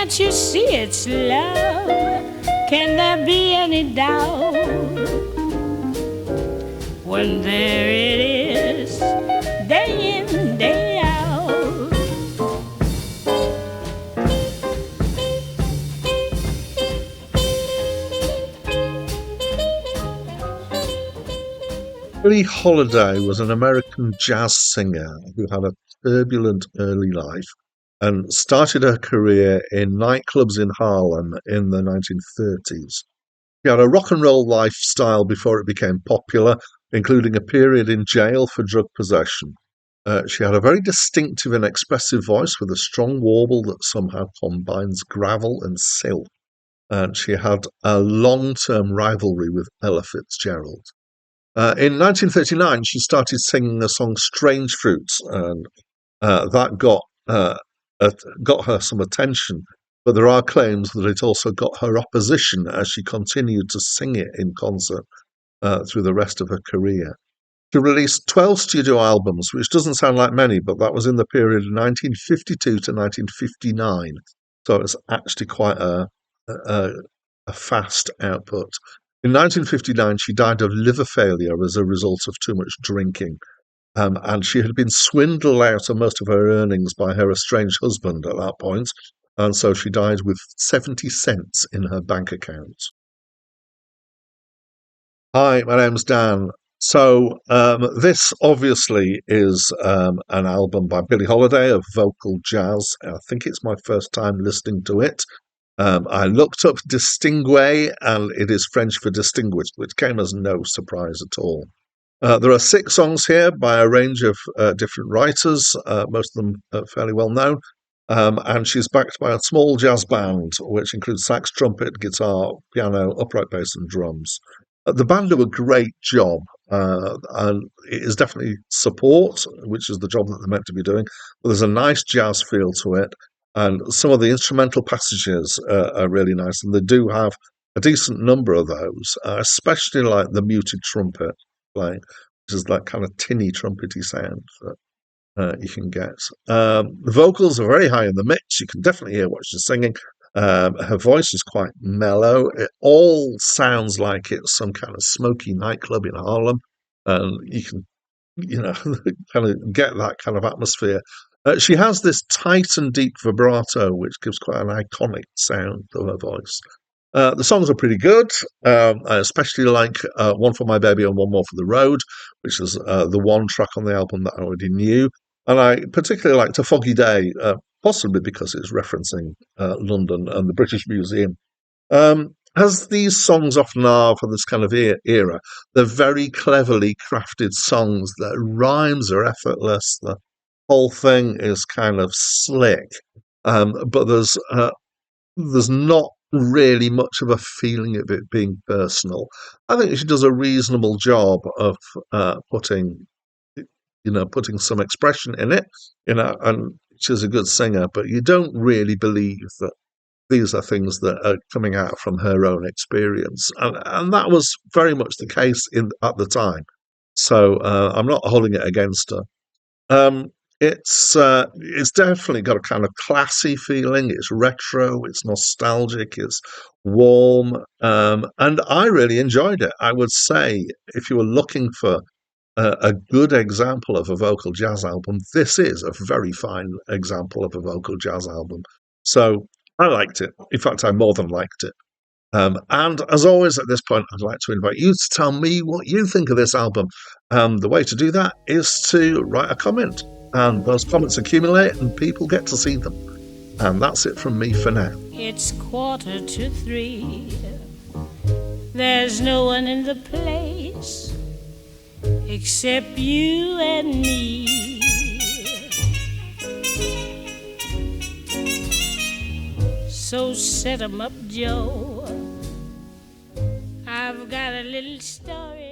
Can't you see it's love? Can there be any doubt? When there it is, day in, day out. Billie Holiday was an American jazz singer who had a turbulent early life and started her career in nightclubs in Harlem in the 1930s. She had a rock and roll lifestyle before it became popular, including a period in jail for drug possession. She had a very distinctive and expressive voice with a strong warble that somehow combines gravel and silk. And she had a long-term rivalry with Ella Fitzgerald. In 1939, she started singing the song "Strange Fruits," and that got her some attention. But there are claims that it also got her opposition as she continued to sing it in concert through the rest of her career. She released 12 studio albums, which doesn't sound like many, but that was in the period of 1952 to 1959. So it's actually quite a fast output. In 1959, she died of liver failure as a result of too much drinking. And she had been swindled out of most of her earnings by her estranged husband at that point, and so she died with 70 cents in her bank account. Hi, my name's Dan. So this obviously is an album by Billie Holiday of vocal jazz. I think it's my first time listening to it. I looked up Distingué, and it is French for distinguished, which came as no surprise at all. There are 6 songs here by a range of different writers, most of them fairly well known, and she's backed by a small jazz band, which includes sax, trumpet, guitar, piano, upright bass, and drums. The band do a great job, and it is definitely support, which is the job that they're meant to be doing, but there's a nice jazz feel to it, and some of the instrumental passages are really nice, and they do have a decent number of those, especially like the muted trumpet playing, which is that kind of tinny trumpety sound that you can get. The vocals are very high in the mix. You can definitely hear what she's singing. Her voice is quite mellow. It all sounds like it's some kind of smoky nightclub in Harlem, and you can, kind of get that kind of atmosphere. She has this tight and deep vibrato, which gives quite an iconic sound to her voice. The songs are pretty good. I especially like One for My Baby and One More for the Road, which is the one track on the album that I already knew. And I particularly liked A Foggy Day, possibly because it's referencing London and the British Museum. As these songs often are for this kind of era, they're very cleverly crafted songs. The rhymes are effortless. The whole thing is kind of slick. But there's not really much of a feeling of it being personal. I think she does a reasonable job of putting some expression in it, and she's a good singer, but you don't really believe that these are things that are coming out from her own experience. And that was very much the case at the time. So I'm not holding it against her. It's definitely got a kind of classy feeling. It's retro, it's nostalgic, it's warm, and I really enjoyed it. I would say if you were looking for a good example of a vocal jazz album, this is a very fine example of a vocal jazz album. So I liked it. In fact, I more than liked it. And as always, at this point, I'd like to invite you to tell me what you think of this album. The way to do that is to write a comment, and those comments accumulate and people get to see them. And that's it from me for now. It's 2:45. There's no one in the place except you and me. So set 'em up, Joe. I've got a little story.